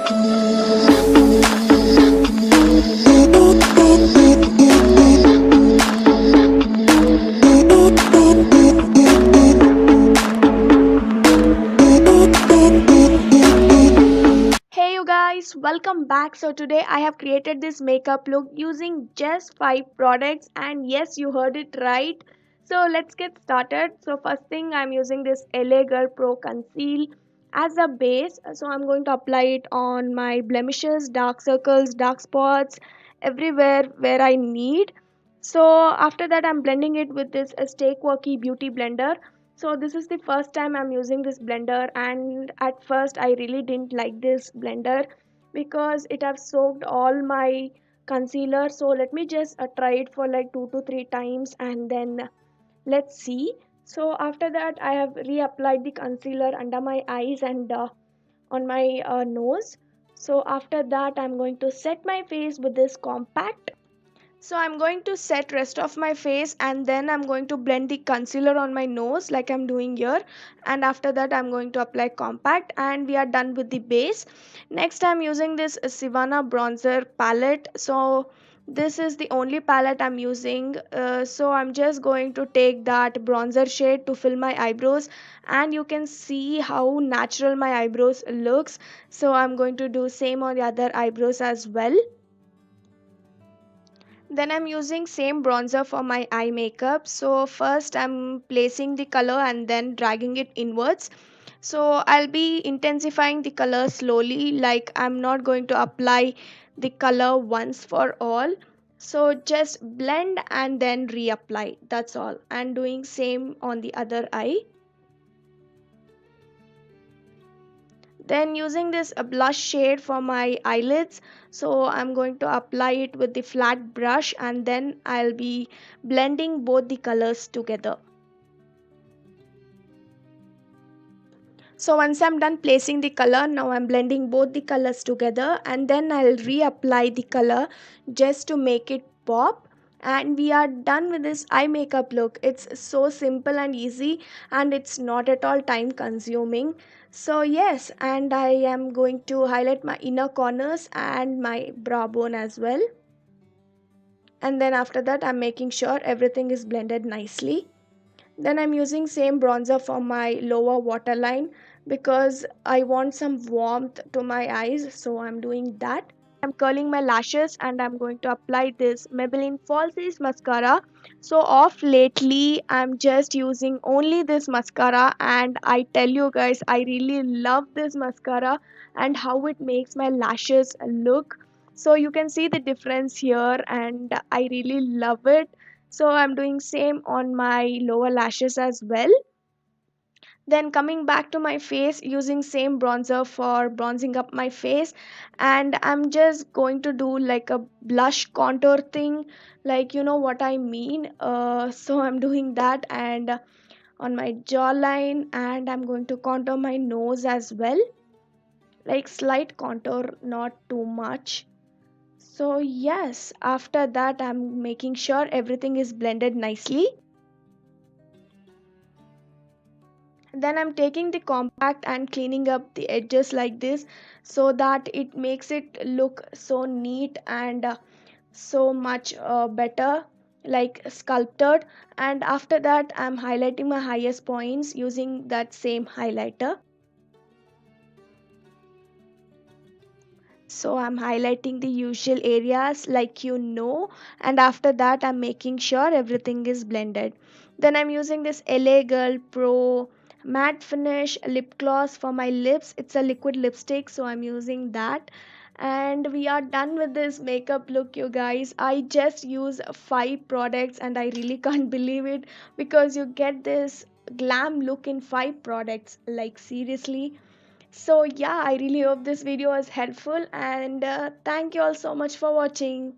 Hey you guys, welcome back. So today I have created this makeup look using just 5 products, and yes, you heard it right. So let's get started. So first thing, I'm using this LA Girl Pro Conceal as a base. So I'm going to apply it on my blemishes, dark circles, dark spots, everywhere where I need. So after that, I'm blending it with this Stay Quirky Beauty Blender. So this is the first time I'm using this blender, and at first I really didn't like this blender because it have soaked all my concealer. So let me just try it for like 2 to 3 times, and then let's see. So after that I have reapplied the concealer under my eyes and on my nose. So after that I'm going to set my face with this compact. So I'm going to set rest of my face, and then I'm going to blend the concealer on my nose like I'm doing here, and after that I'm going to apply compact, and we are done with the base. Next I'm using this SIVANNA bronzer palette. So this is the only palette I'm using. So I'm just going to take that bronzer shade to fill my eyebrows, and you can see how natural my eyebrows looks. So I'm going to do same on the other eyebrows as well. Then I'm using same bronzer for my eye makeup. So first I'm placing the color and then dragging it inwards. So I'll be intensifying the color slowly, like I'm not going to apply the color once for all. So just blend and then reapply, that's all, and doing same on the other eye. Then using this blush shade for my eyelids, so I'm going to apply it with the flat brush, and then I'll be blending both the colors together. So once I'm done placing the color, now I'm blending both the colors together, and then I'll reapply the color just to make it pop. And we are done with this eye makeup look. It's so simple and easy, and it's not at all time consuming. So yes, and I am going to highlight my inner corners and my brow bone as well. And then after that I'm making sure everything is blended nicely. Then I'm using same bronzer for my lower waterline because I want some warmth to my eyes, so I'm doing that. I'm curling my lashes, and I'm going to apply this Maybelline Falsies mascara. So off lately I'm just using only this mascara, and I tell you guys, I really love this mascara and how it makes my lashes look. So you can see the difference here, and I really love it. So I'm doing same on my lower lashes as well. Then coming back to my face, using same bronzer for bronzing up my face, and I'm just going to do like a blush contour thing, like you know what I mean. So I'm doing that, and on my jawline, and I'm going to contour my nose as well, like slight contour, not too much. So yes, after that I'm making sure everything is blended nicely. Then I'm taking the compact and cleaning up the edges like this, so that it makes it look so neat and so much better, like sculpted. And after that I'm highlighting my highest points using that same highlighter. So I'm highlighting the usual areas, like you know, and after that I'm making sure everything is blended. Then I'm using this LA Girl Pro matte finish lip gloss for my lips. It's a liquid lipstick, so I'm using that. And we are done with this makeup look, you guys. I just use 5 products, and I really can't believe it, because you get this glam look in 5 products, like seriously. So yeah, I really hope this video was helpful, and thank you all so much for watching.